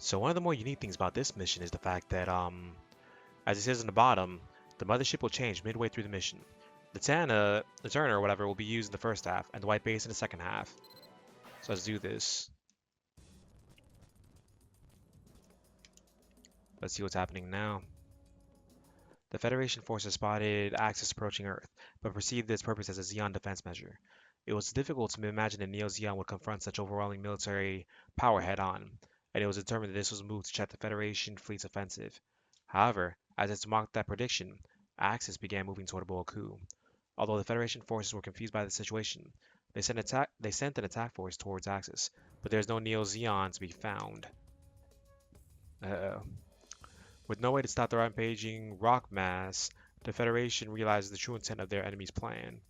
So one of the more unique things about this mission is the fact that, as it says in the bottom, the mothership will change midway through the mission. The Turner or whatever will be used in the first half, and the white base in the second half. So let's do this. Let's see what's happening now. The Federation forces spotted Axis approaching Earth, but perceived its purpose as a Xeon defense measure. It was difficult to imagine that Neo-Zeon would confront such overwhelming military power head-on, and it was determined that this was a move to check the Federation fleet's offensive. However, as if to mock that prediction, Axis began moving toward Boku. Although the Federation forces were confused by the situation, they sent an attack force towards Axis, but there is no Neo-Zeon to be found. Uh-oh. With no way to stop the rampaging rock mass, the Federation realizes the true intent of their enemy's plan.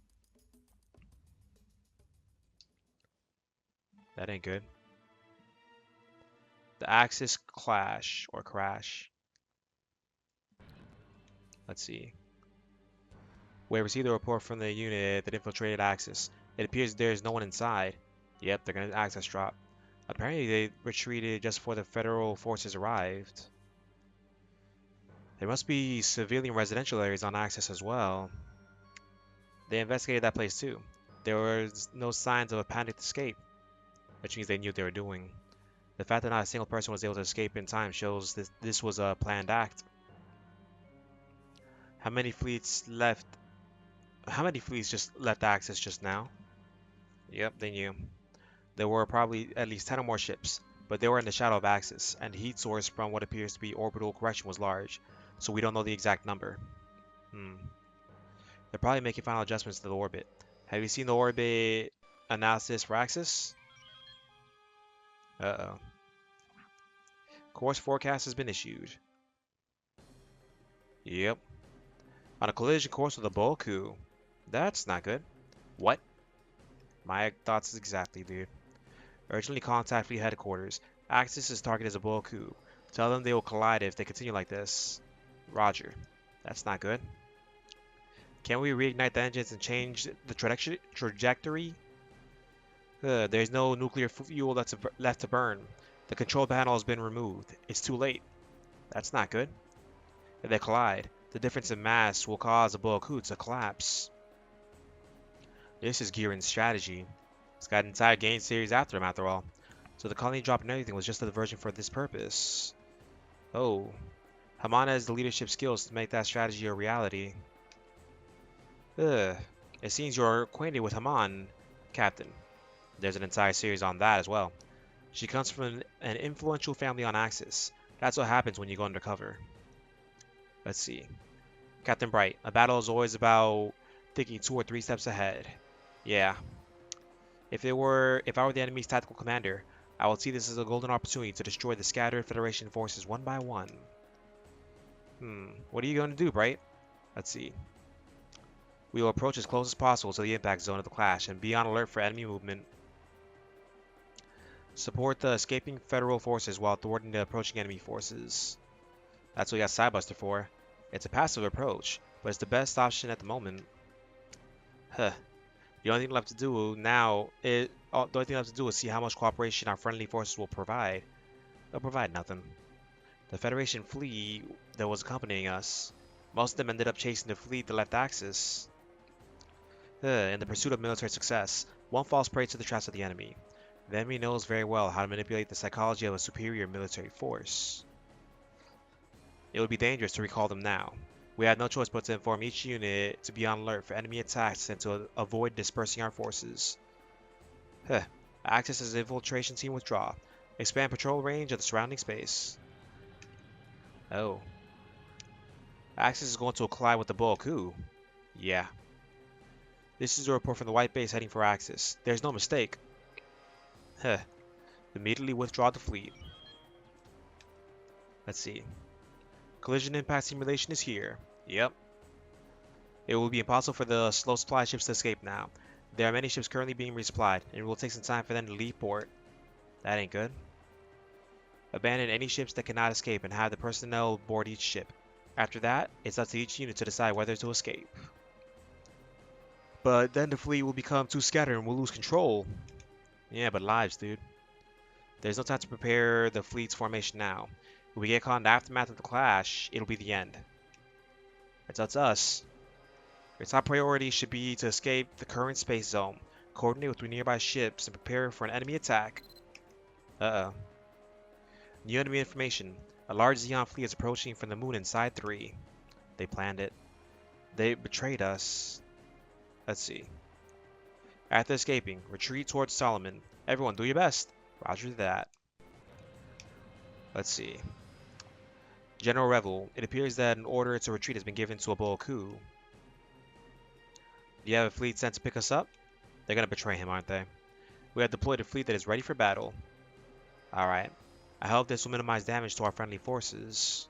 That ain't good. The Axis clash or crash. Let's see. We received a report from the unit that infiltrated Axis. It appears there is no one inside. Yep, they're gonna access drop. Apparently they retreated just before the federal forces arrived. There must be civilian residential areas on Axis as well. They investigated that place too. There was no signs of a panicked escape, which means they knew what they were doing. The fact that not a single person was able to escape in time shows that this was a planned act. How many fleets just left Axis just now? Yep, they knew. There were probably at least 10 or more ships, but they were in the shadow of Axis, and the heat source from what appears to be orbital correction was large, so we don't know the exact number. They're probably making final adjustments to the orbit. Have you seen the orbit analysis for Axis? Uh-oh. Course forecast has been issued. Yep. On a collision course with a Boku. That's not good. What? My thoughts exactly, dude. Urgently contact fleet headquarters. Axis' target is a Boku. Tell them they will collide if they continue like this. Roger. That's not good. Can we reignite the engines and change the trajectory? There's no nuclear fuel that's left to burn. The control panel has been removed. It's too late. That's not good. If they collide, the difference in mass will cause the Boku to collapse. This is Girin's strategy. It's got an entire game series after him, after all. So the colony drop and everything was just a diversion for this purpose. Oh. Haman has the leadership skills to make that strategy a reality. It seems you're acquainted with Haman, Captain. There's an entire series on that as well. She comes from an influential family on Axis. That's what happens when you go undercover. Let's see. Captain Bright, a battle is always about thinking 2 or 3 steps ahead. Yeah. If I were the enemy's tactical commander, I would see this as a golden opportunity to destroy the scattered Federation forces one by one. What are you going to do, Bright? Let's see. We will approach as close as possible to the impact zone of the clash and be on alert for enemy movement. Support the escaping federal forces while thwarting the approaching enemy forces. That's what we got Sidebuster for. It's a passive approach, but it's the best option at the moment. The only thing left to do now is see how much cooperation our friendly forces will provide. They'll provide nothing. The Federation fleet that was accompanying us, most of them ended up chasing the fleet that left Axis. In the pursuit of military success, one falls prey to the traps of the enemy. The enemy knows very well how to manipulate the psychology of a superior military force. It would be dangerous to recall them now. We had no choice but to inform each unit to be on alert for enemy attacks and to avoid dispersing our forces. Axis' infiltration team withdraw. Expand patrol range of the surrounding space. Oh. Axis is going to collide with the Boku. Yeah. This is a report from the white base heading for Axis. There's no mistake. Immediately withdraw the fleet. Let's see. Collision impact simulation is here. Yep. It will be impossible for the slow supply ships to escape now. There are many ships currently being resupplied, and it will take some time for them to leave port. That ain't good. Abandon any ships that cannot escape and have the personnel board each ship. After that, it's up to each unit to decide whether to escape. But then the fleet will become too scattered and we'll lose control. Yeah, but lives, dude. There's no time to prepare the fleet's formation now. If we get caught in the aftermath of the clash, it'll be the end. It's us. Your top priority should be to escape the current space zone, coordinate with nearby ships, and prepare for an enemy attack. Uh-oh. New enemy information. A large Xeon fleet is approaching from the moon in Side 3. They planned it. They betrayed us. Let's see. After escaping, retreat towards Solomon. Everyone, do your best. Roger that. Let's see. General Revel, it appears that an order to retreat has been given to a Boku. Do you have a fleet sent to pick us up? They're gonna betray him, aren't they? We have deployed a fleet that is ready for battle. Alright. I hope this will minimize damage to our friendly forces.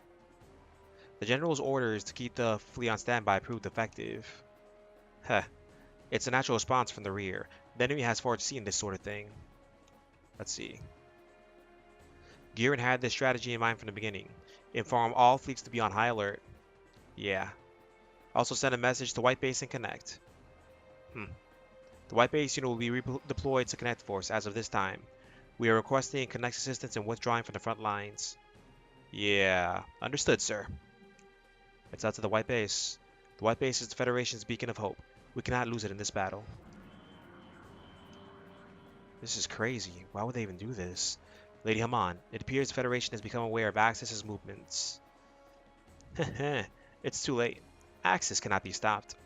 The General's orders to keep the fleet on standby proved effective. Heh. It's a natural response from the rear. The enemy has foreseen this sort of thing. Let's see. Giran had this strategy in mind from the beginning. Inform all fleets to be on high alert. Yeah. Also send a message to White Base and Connect. The White Base unit will be redeployed to Connect Force as of this time. We are requesting Connect assistance and withdrawing from the front lines. Yeah. Understood, sir. It's out to the White Base. The White Base is the Federation's beacon of hope. We cannot lose it in this battle. This is crazy. Why would they even do this? Lady Haman, it appears the Federation has become aware of Axis's movements. It's too late. Axis cannot be stopped.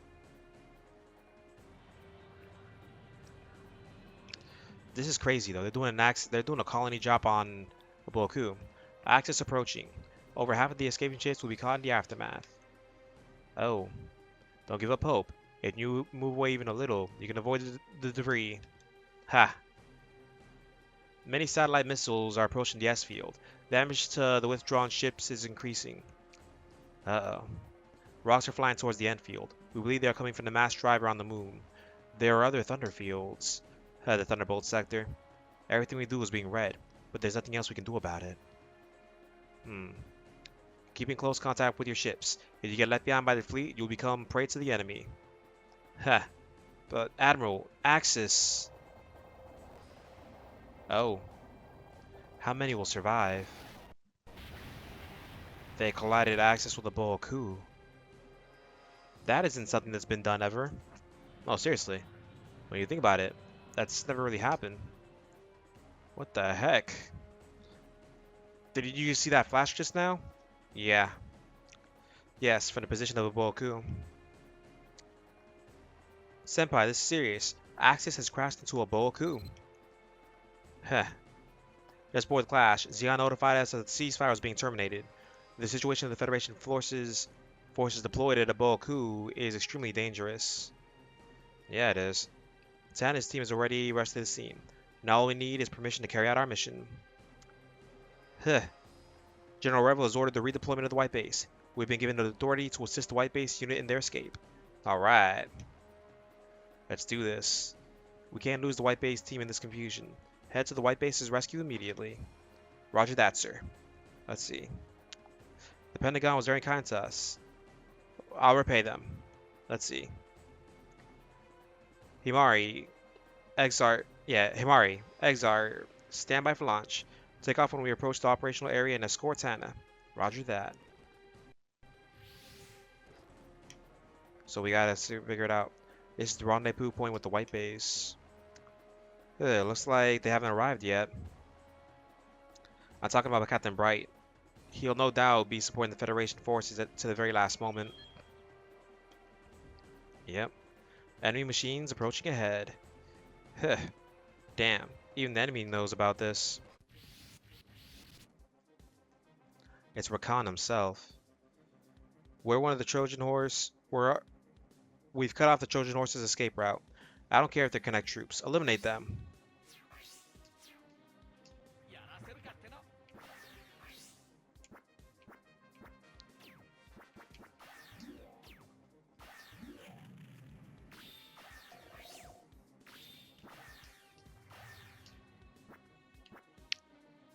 This is crazy though. They're doing a colony drop on Boku. Axis approaching. Over half of the escaping ships will be caught in the aftermath. Oh. Don't give up hope. If you move away even a little, you can avoid the debris. Ha! Many satellite missiles are approaching the S-field. Damage to the withdrawn ships is increasing. Uh-oh. Rocks are flying towards the N-field. We believe they are coming from the mass driver on the moon. There are other thunder fields. The Thunderbolt sector. Everything we do is being read, but there's nothing else we can do about it. Keep in close contact with your ships. If you get let behind by the fleet, you'll become prey to the enemy. Ha! But Admiral, Axis... Oh. How many will survive? They collided Axis with a Boku. That isn't something that's been done ever. Oh, seriously. When you think about it, that's never really happened. What the heck? Did you see that flash just now? Yeah. Yes, from the position of a Boku. Senpai, this is serious. Axis has crashed into a Boku. Heh. Just before the clash, Xion notified us that the ceasefire was being terminated. The situation of the Federation forces deployed at a Boku is extremely dangerous. Yeah, it is. Tan and his team has already rushed to the scene. Now all we need is permission to carry out our mission. Huh. General Revel has ordered the redeployment of the White Base. We've been given the authority to assist the White Base unit in their escape. Alright. Let's do this. We can't lose the White Base team in this confusion. Head to the White Base's rescue immediately. Roger that, sir. Let's see. The Pentagon was very kind to us. I'll repay them. Let's see. Himari, Exar, stand by for launch. Take off when we approach the operational area and escort Tana. Roger that. So we gotta figure it out. This is the rendezvous point with the White Base. Looks like they haven't arrived yet. I'm talking about Captain Bright. He'll no doubt be supporting the Federation forces to the very last moment. Yep. Enemy machines approaching ahead. Huh. Damn, even the enemy knows about this. It's Rakan himself. We're one of the Trojan horse. We've cut off the Trojan horse's escape route. I don't care if they're Connect troops. Eliminate them.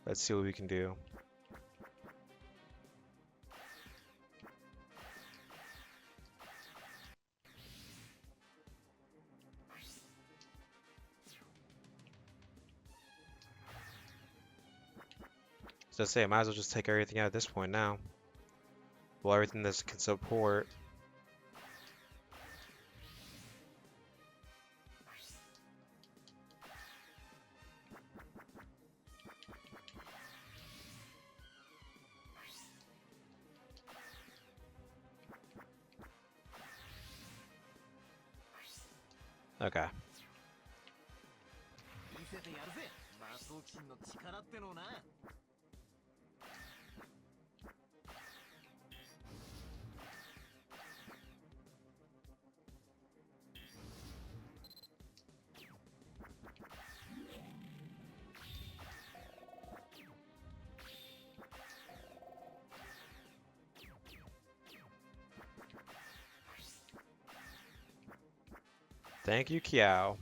Let's see what we can do. Just say, I might as well just take everything out at this point now. Well, everything this can support. Okay. Thank you, Kiao.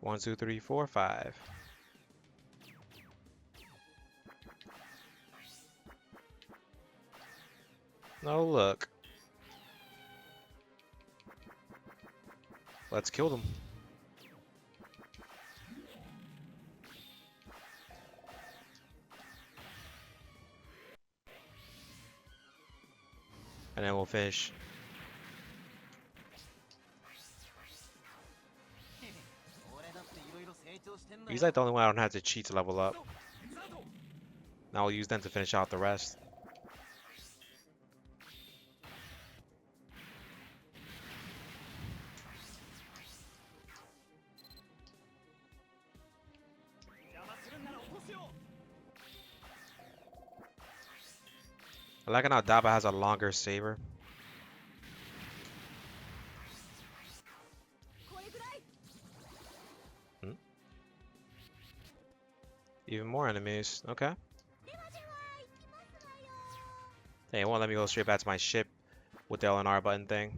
One, two, three, four, five. No, look. Let's kill them. And then we'll finish. He's like the only one I don't have to cheat to level up. Now I'll use them to finish out the rest. I like how Daba has a longer saber. Hmm? Even more enemies. Okay. Hey, it won't let me go straight back to my ship with the LNR button thing.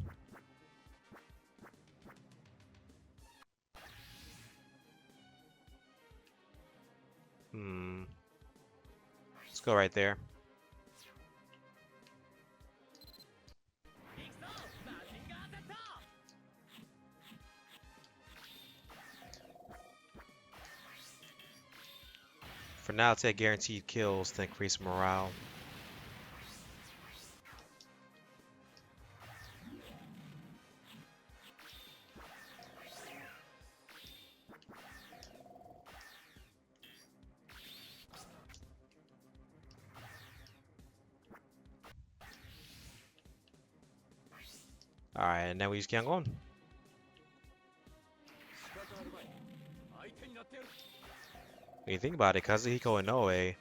Let's go right there. For now, take guaranteed kills to increase morale. Alright, and then we just keep on going. When you think about it, Kazuhiko Inoue,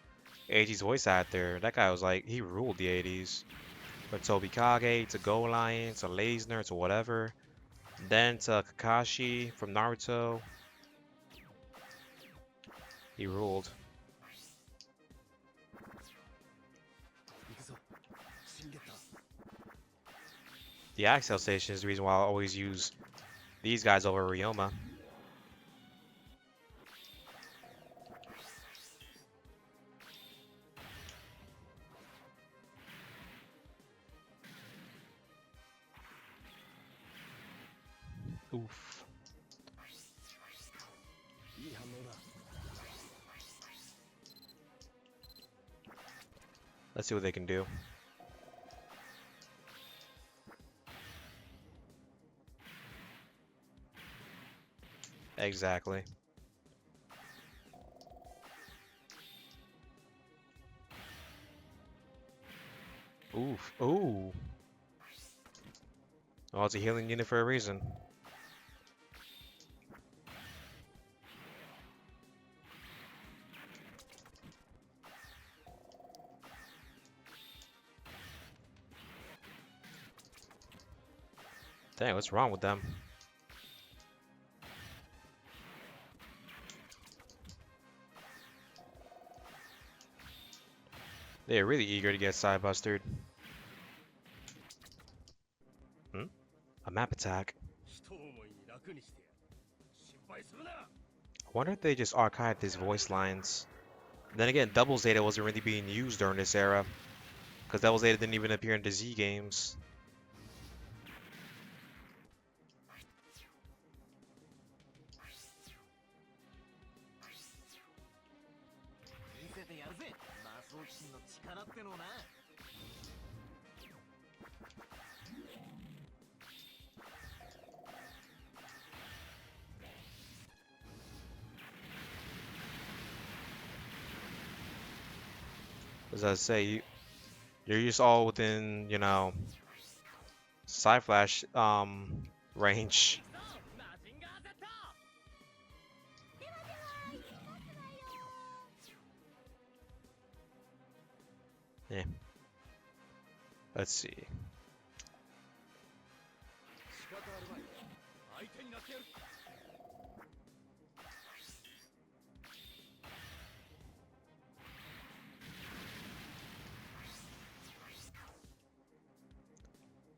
80s voice actor, that guy was like, he ruled the 80s. From Tobikage to Go Lion to Leisner to whatever. Then to Kakashi from Naruto. He ruled. The Axel Station is the reason why I always use these guys over Ryoma. Oof. Let's see what they can do. Exactly. Oof. Ooh. Oh, it's a healing unit for a reason. Dang, what's wrong with them? They're really eager to get side-bustered. A map attack. I wonder if they just archived his voice lines Then again, Double Zeta wasn't really being used during this era, because Double Zeta didn't even appear in the Z games. As I say, you're just all within, you know, Psy-Flash range. Yeah. Let's see.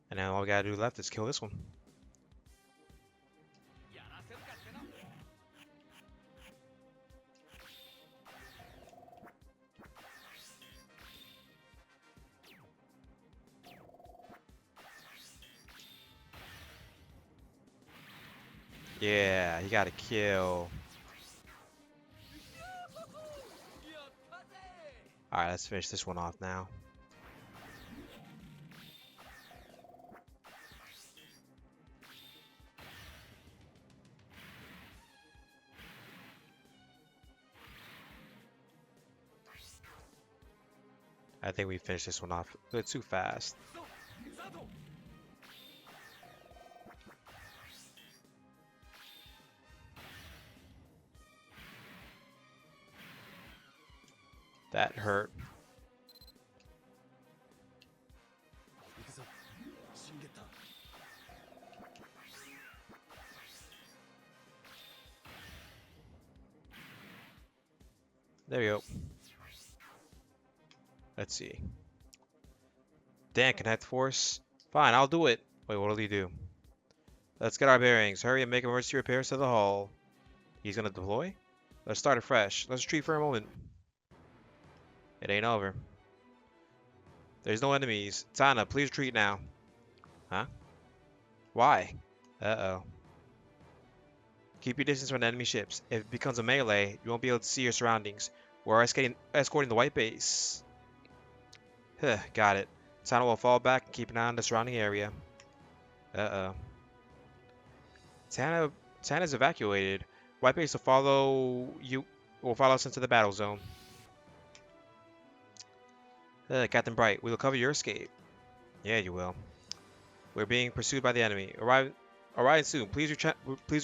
And now all we gotta do left is kill this one. Yeah, you gotta kill. Alright, let's finish this one off now. I think we finished this one off a bit too fast. That hurt. There we go. Let's see. Dan, connect force. Fine, I'll do it. Wait, what'll he do? Let's get our bearings. Hurry and make emergency repairs to the hull. He's gonna deploy? Let's start afresh. Let's retreat for a moment. It ain't over. There's no enemies. Tana, please retreat now. Huh? Why? Uh-oh. Keep your distance from enemy ships. If it becomes a melee, you won't be able to see your surroundings. We're escorting the white base. Huh, got it. Tana will fall back and keep an eye on the surrounding area. Uh-oh. Tana's evacuated. White base will follow us into the battle zone. Captain Bright, we will cover your escape. Yeah, you will. We're being pursued by the enemy. Arriving soon. Please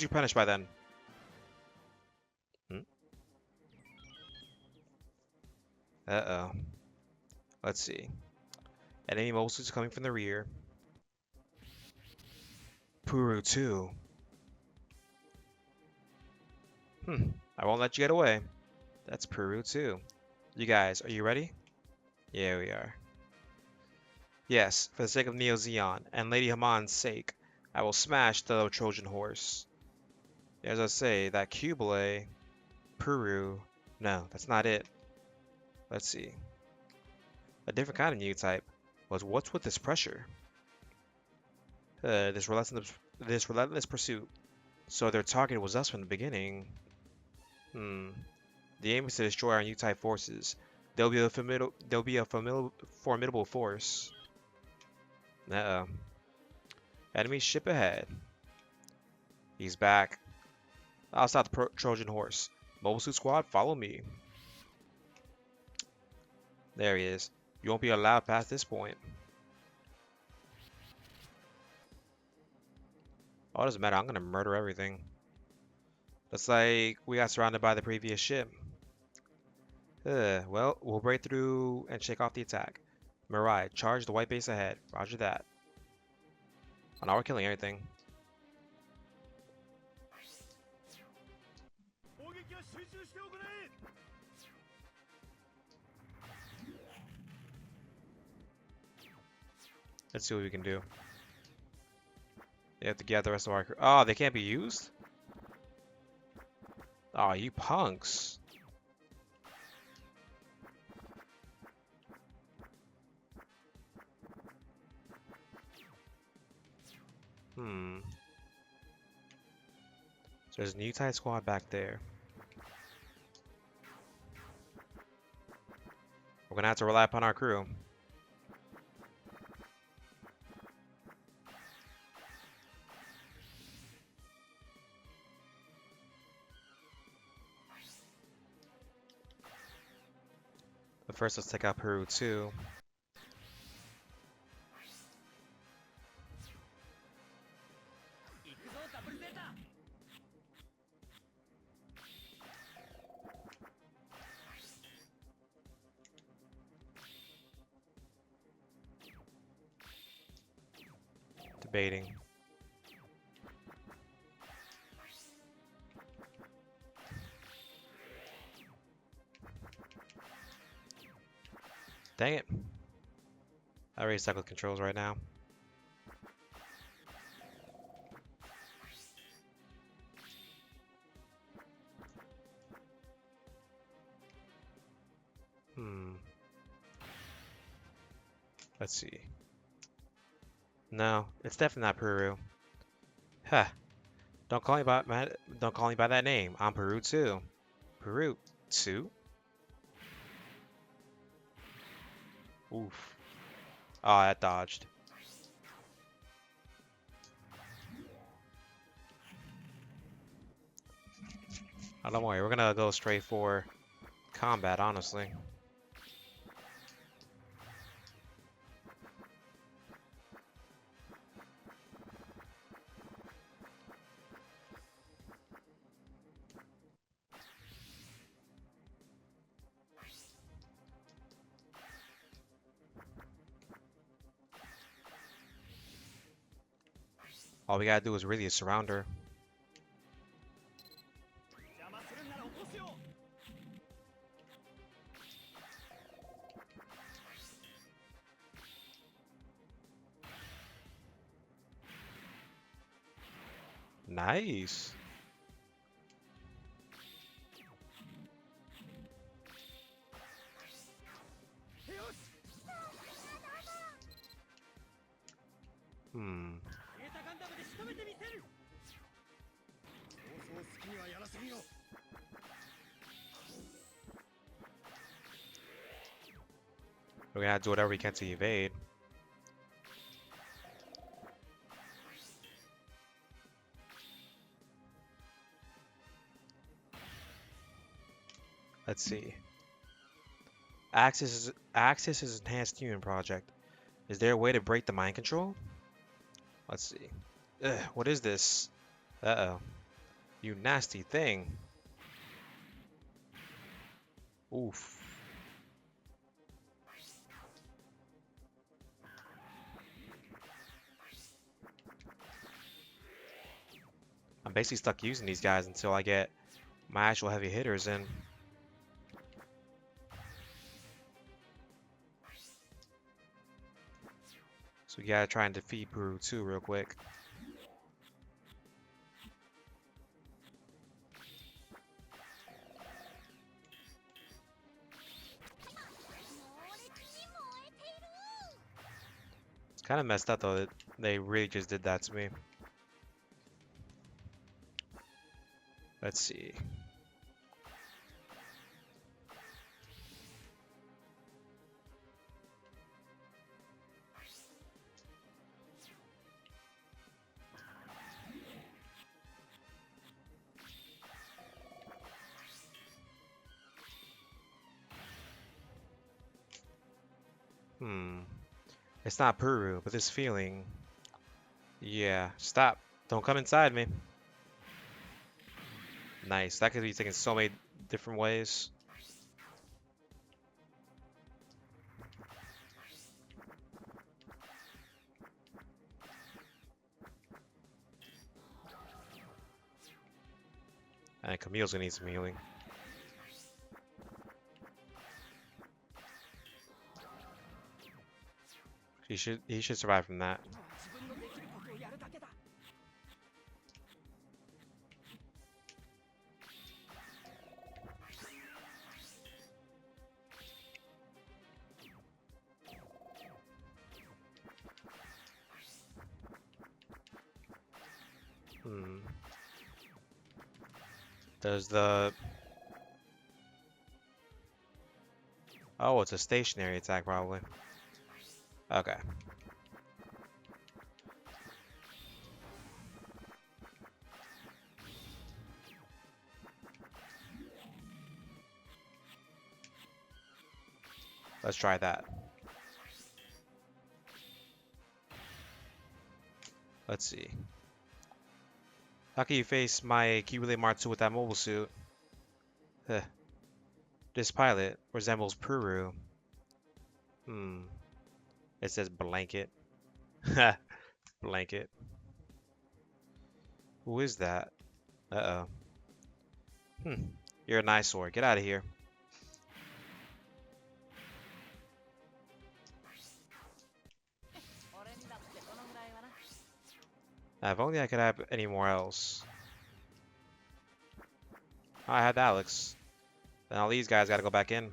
replenish by then. Uh-oh. Let's see. Enemy mobile suits coming from the rear. Puru too. I won't let you get away. That's Puru too. You guys, are you ready? Yeah, we are. Yes, for the sake of Neo Zeon and Lady Haman's sake, I will smash the Trojan horse. As I say, that Cubile, Puru, no, that's not it. Let's see. A different kind of new type. What's with this pressure? This relentless pursuit. So their target was us from the beginning. The aim is to destroy our new type forces. They'll be a formidable force. Uh-oh. Enemy ship ahead. He's back. I'll stop the Trojan horse. Mobile suit squad, follow me. There he is. You won't be allowed past this point. Oh, it doesn't matter. I'm gonna murder everything. Looks like we got surrounded by the previous ship. Well, we'll break through and shake off the attack. Mirai, charge the white base ahead. Roger that. Oh, now we're killing everything. Let's see what we can do. They have to get the rest of our crew. Oh, they can't be used? Oh, you punks. There's a new tight squad back there. We're gonna have to rely upon our crew. But first, let's take out Peru too. Debating. Dang it. I already stuck with controls right now. Let's see. No, it's definitely not Peru. Huh. Don't call me by that name. I'm Peru too. Peru too? Oof. Oh, that dodged. Oh, don't worry, we're gonna go straight for combat, honestly. All we gotta do is really surround her. Nice. We're gonna have to do whatever we can to evade. Let's see. Axis is enhanced human project. Is there a way to break the mind control? Let's see. Ugh, what is this? Uh-oh. You nasty thing. Oof. I'm basically stuck using these guys until I get my actual heavy hitters in. So we gotta try and defeat Puru too real quick. It's kind of messed up though that they really just did that to me. Let's see. It's not Puru, but this feeling. Yeah, stop. Don't come inside me. Nice. That could be taken so many different ways. And Camille's gonna need some healing. He should survive from that. There's the... Oh, it's a stationary attack, probably. Okay. Let's try that. Let's see. How can you face my Kibule Mark II with that mobile suit? Huh. This pilot resembles Puru. It says blanket. Blanket. Who is that? Uh-oh. You're an eyesore. Get out of here. If only I could have any more else. I had Alex. Then all these guys gotta go back in.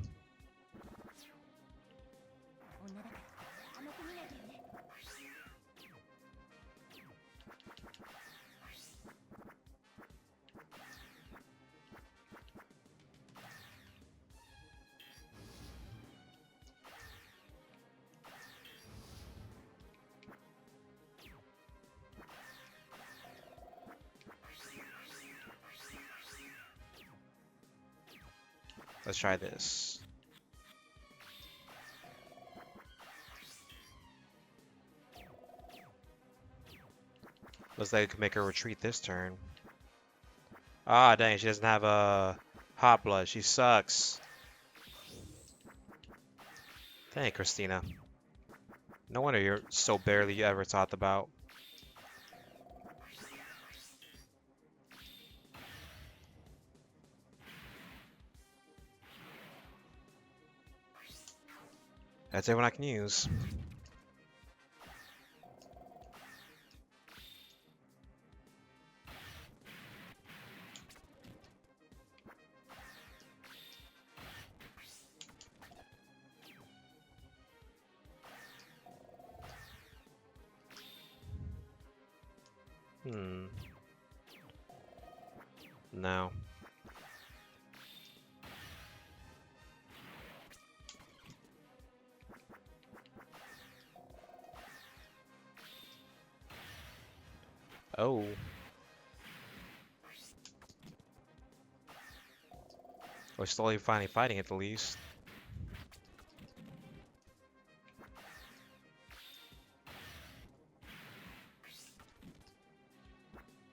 Let's try this. Looks like we can make her retreat this turn. Ah, dang, she doesn't have a hot blood. She sucks. Dang, Christina. No wonder you're so barely ever talked about. That's everyone I can use. No. Oh. We're slowly finally fighting at the least.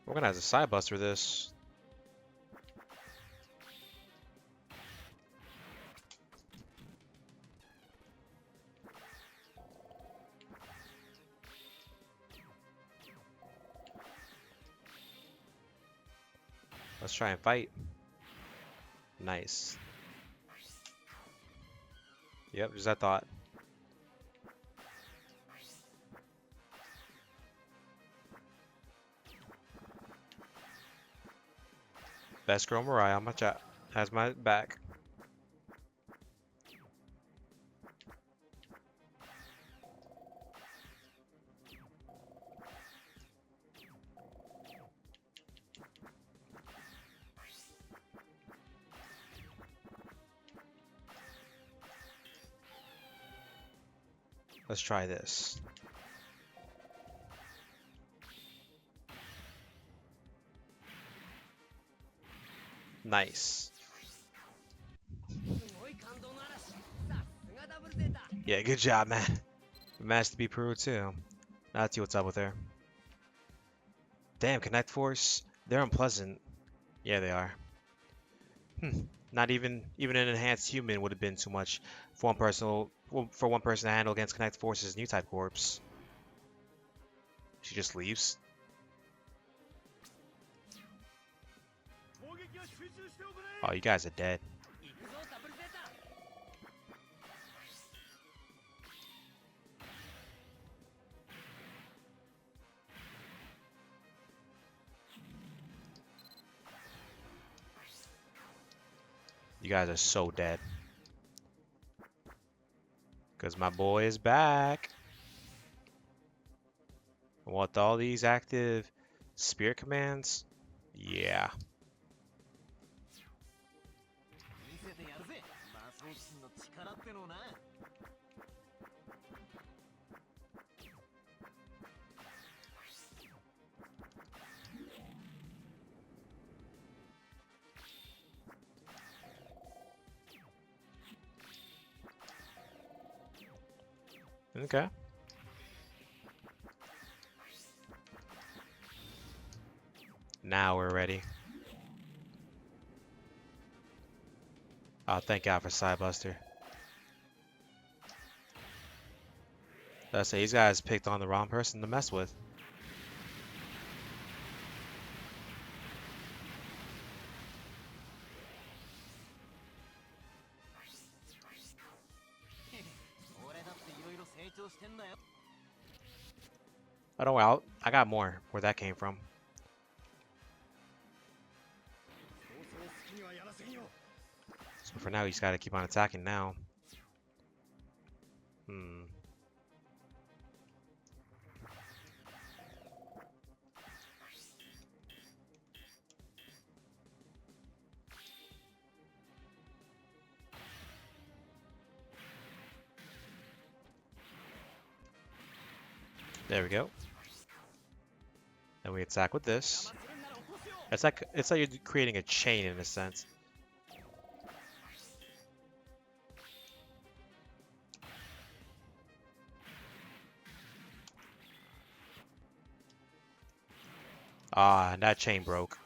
We're gonna have to side buster this. Let's try and fight. Nice. Yep, just as I thought. Best girl Mariah on my chat has my back. Let's try this. Nice. Yeah, good job, man. Managed to be Peru too. Now let's see what's up with her. Damn, Connect Force. They're unpleasant. Yeah, they are. Not even an enhanced human would have been too much for one person to handle against Connect Force's new type corpse. She just leaves. Oh, you guys are dead. You guys are so dead. Because my boy is back. With all these active spirit commands? Yeah. Okay. Now we're ready. Oh, thank God for Sidebuster. Let's say these guys picked on the wrong person to mess with. Oh, don't worry, I got more where that came from. So for now, you just gotta keep on attacking now. There we go. Then we attack with this. It's like you're creating a chain in a sense. Ah, and that chain broke.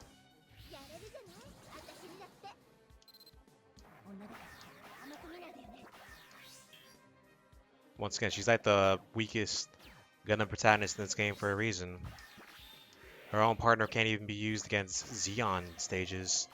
Once again, she's like the weakest Gundam protagonist in this game for a reason. Her own partner can't even be used against Xeon stages.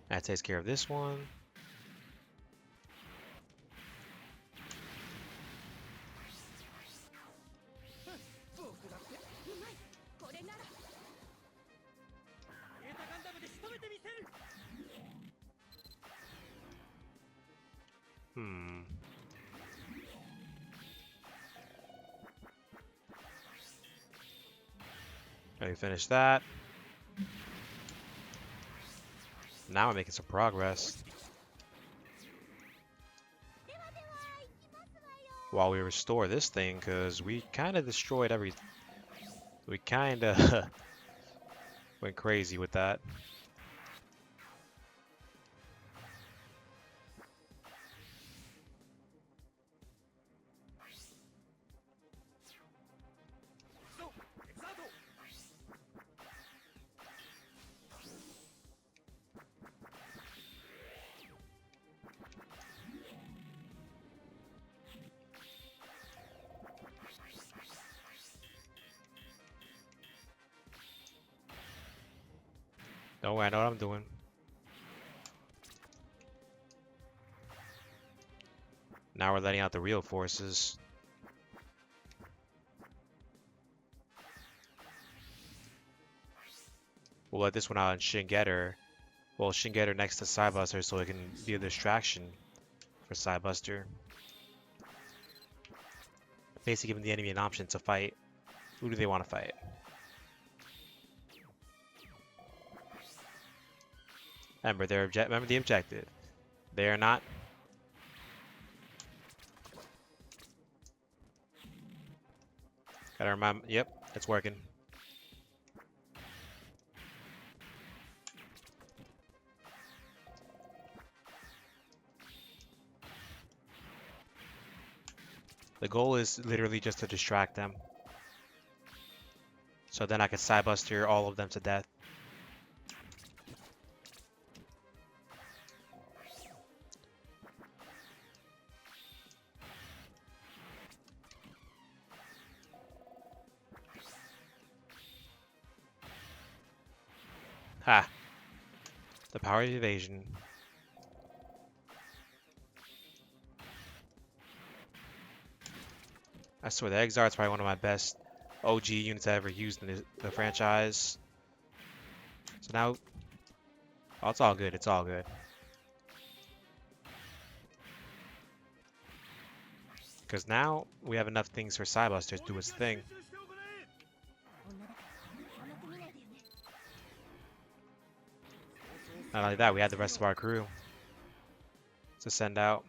That takes care of this one. Let me finish that. Now we're making some progress. While we restore this thing, because we kind of destroyed everything. We kind of went crazy with that. Don't worry, I know what I'm doing. Now we're letting out the real forces. We'll let this one out and Shin get her. Well, Shin get her next to Sidebuster so it can be a distraction for Sidebuster. Basically giving the enemy an option to fight. Who do they want to fight? Remember, remember the objective. They are not. Gotta remember. Yep, it's working. The goal is literally just to distract them. So then I can Sidebuster all of them to death. Ha! The power of evasion. I swear, the Exar's probably one of my best OG units I ever used in the franchise. So now, oh, it's all good. It's all good. Because now we have enough things for Cybuster to do its thing. Not only that, we had the rest of our crew to send out.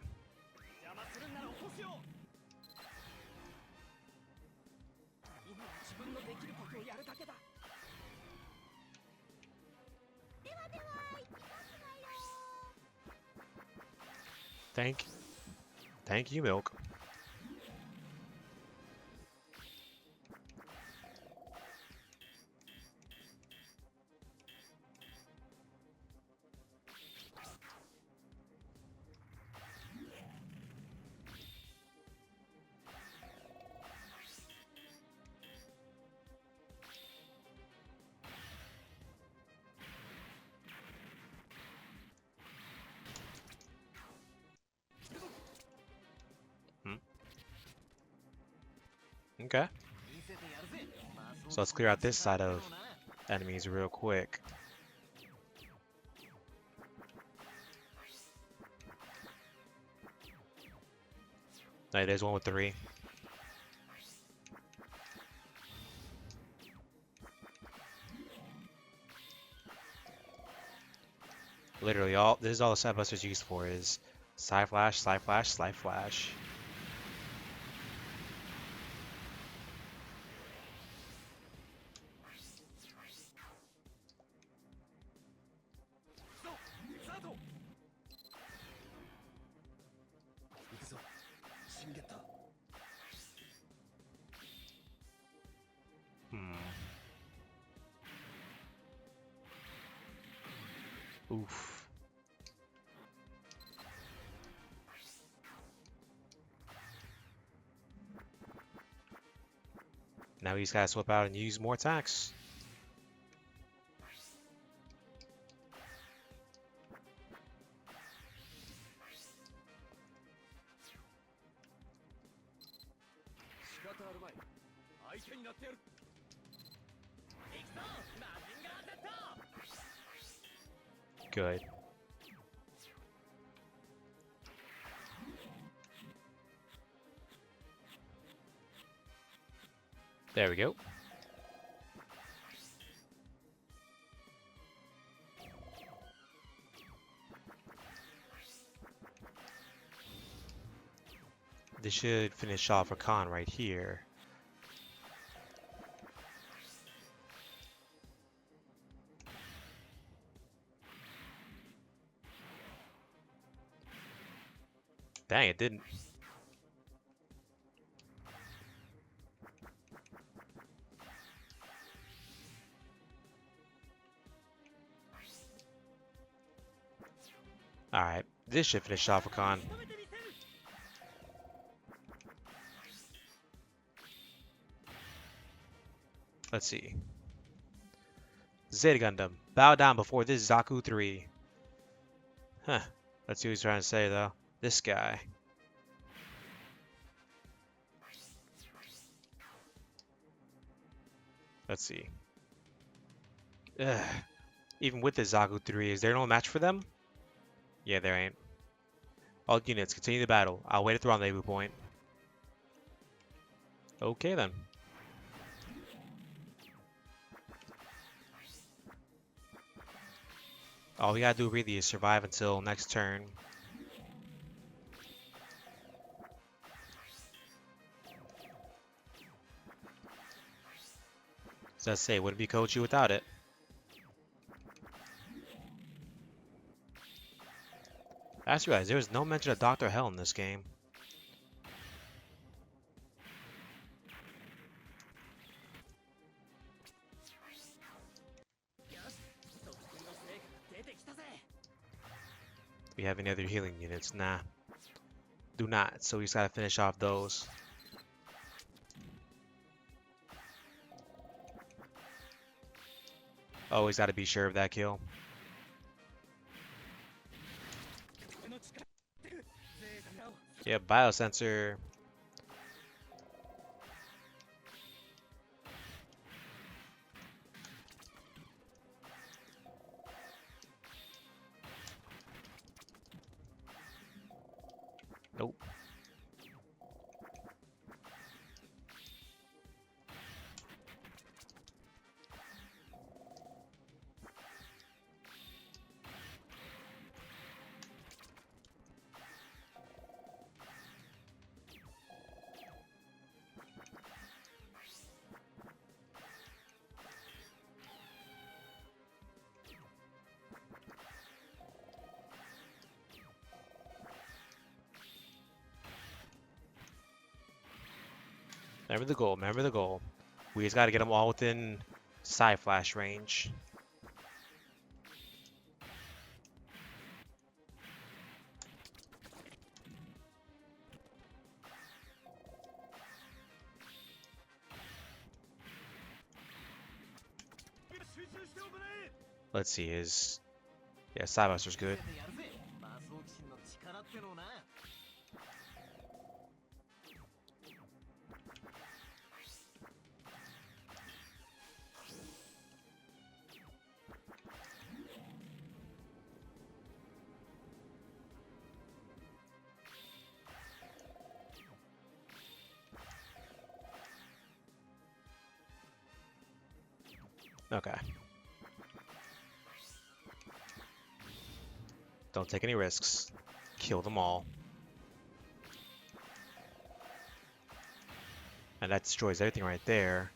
Thank you, Milk. Okay. So let's clear out this side of enemies real quick. Hey, there's one with 3. Literally, this is all the Cybuster's used for is Psy Flash, Psy Flash, Psy Flash. Oof. Now he's gotta swap out and use more attacks. Good. There we go. This should finish off Rakan right here. Dang, it didn't. Alright, this should finish off Rakan. Let's see. Zeta Gundam, bow down before this Zaku 3. Huh. Let's see what he's trying to say, though. This guy. Let's see. Ugh. Even with the Zaku 3, is there no match for them? Yeah, there ain't. All units, continue the battle. I'll wait at the rendezvous point. Okay, then. All we gotta do really is survive until next turn. So let's say, wouldn't be Kochi without it. I just realized there was no mention of Dr. Hell in this game. Do we have any other healing units? Nah. Do not, so we just gotta finish off those. Always got to be sure of that kill. Yeah, biosensor. Nope. Remember the goal. Remember the goal. We just got to get them all within side flash range. Let's see his. Yeah, side buster's good. Okay. Don't take any risks. Kill them all. And that destroys everything right there.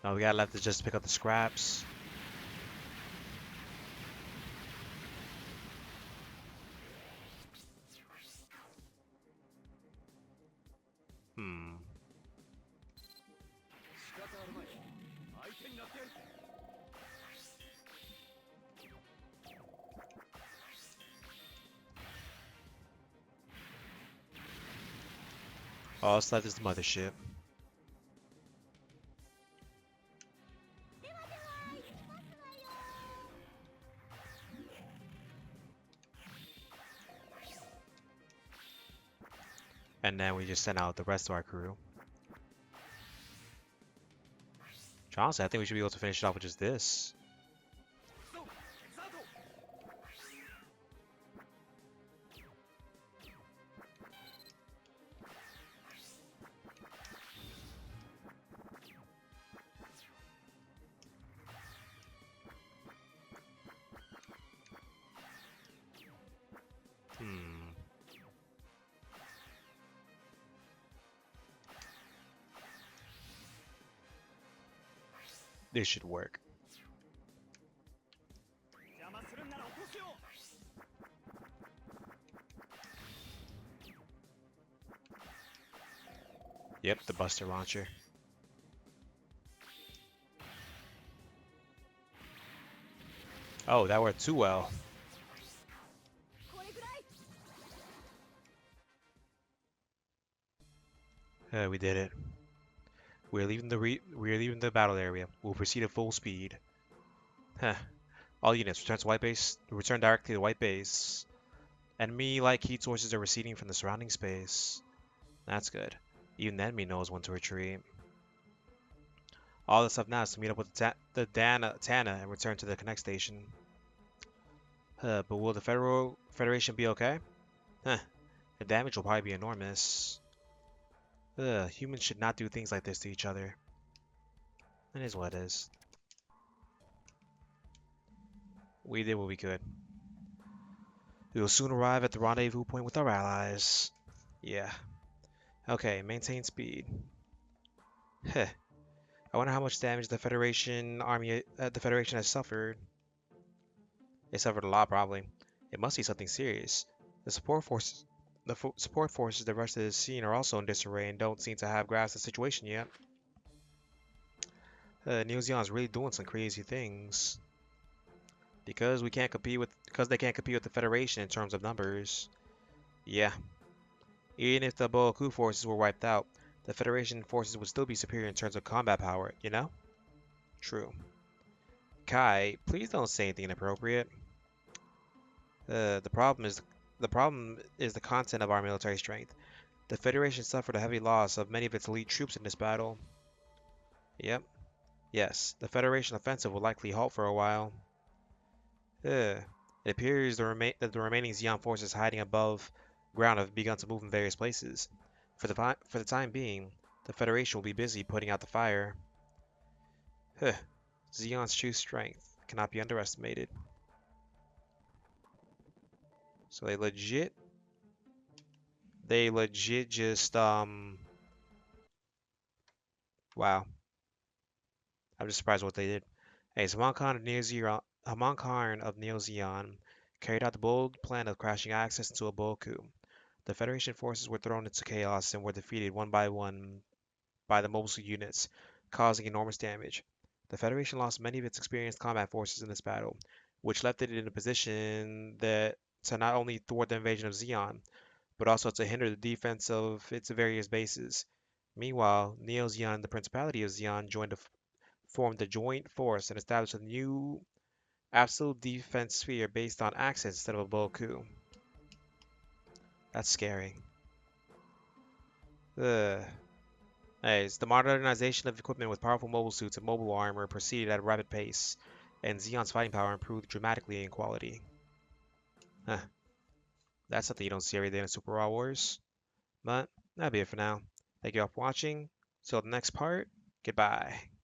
Now we got left to just pick up the scraps. Hmm. All that's left is the mothership. And then we just send out the rest of our crew. Honestly, I think we should be able to finish it off with just this. Hmm. This should work. Yep, the Buster Launcher. Oh, that worked too well. We did it. We're leaving the battle area. We'll proceed at full speed. Huh. All units return to white base. Return directly to white base. Enemy light heat sources are receding from the surrounding space. That's good. Even the enemy knows when to retreat. All that's left now is to meet up with the Tana and return to the connect station. But will the Federation be okay? Huh. The damage will probably be enormous. Humans should not do things like this to each other. It is what it is. We did what we could. We will soon arrive at the rendezvous point with our allies. Yeah. Okay, maintain speed. Heh. I wonder how much damage the Federation has suffered. They suffered a lot, probably. It must be something serious. The support forces that rushed to the scene are also in disarray and don't seem to have grasped the situation yet. New Zealand's really doing some crazy things. Because they can't compete with the Federation in terms of numbers. Yeah. Even if the Boku forces were wiped out, the Federation forces would still be superior in terms of combat power, you know? True. Kai, please don't say anything inappropriate. The problem is the content of our military strength. The Federation suffered a heavy loss of many of its elite troops in this battle. Yep. Yes, the Federation offensive will likely halt for a while. It appears that the remaining Zeon forces hiding above ground have begun to move in various places. For the time being, the Federation will be busy putting out the fire. Zeon's true strength cannot be underestimated. So they legit just, wow. I'm just surprised what they did. Hey, so Haman Khan of Neo Zeon carried out the bold plan of crashing access into a bold coup. The Federation forces were thrown into chaos and were defeated one by one by the mobile suit units, causing enormous damage. The Federation lost many of its experienced combat forces in this battle, which left it in a position that to not only thwart the invasion of Zeon, but also to hinder the defense of its various bases. Meanwhile, Neo Zeon and the Principality of Zeon formed a joint force and established a new absolute defense sphere based on access instead of a bold coup. That's scary. Ugh. As the modernization of equipment with powerful mobile suits and mobile armor proceeded at a rapid pace, and Xeon's fighting power improved dramatically in quality. Huh, that's something you don't see every day in Super Raw Wars. But that'll be it for now. Thank you all for watching. Till the next part, goodbye.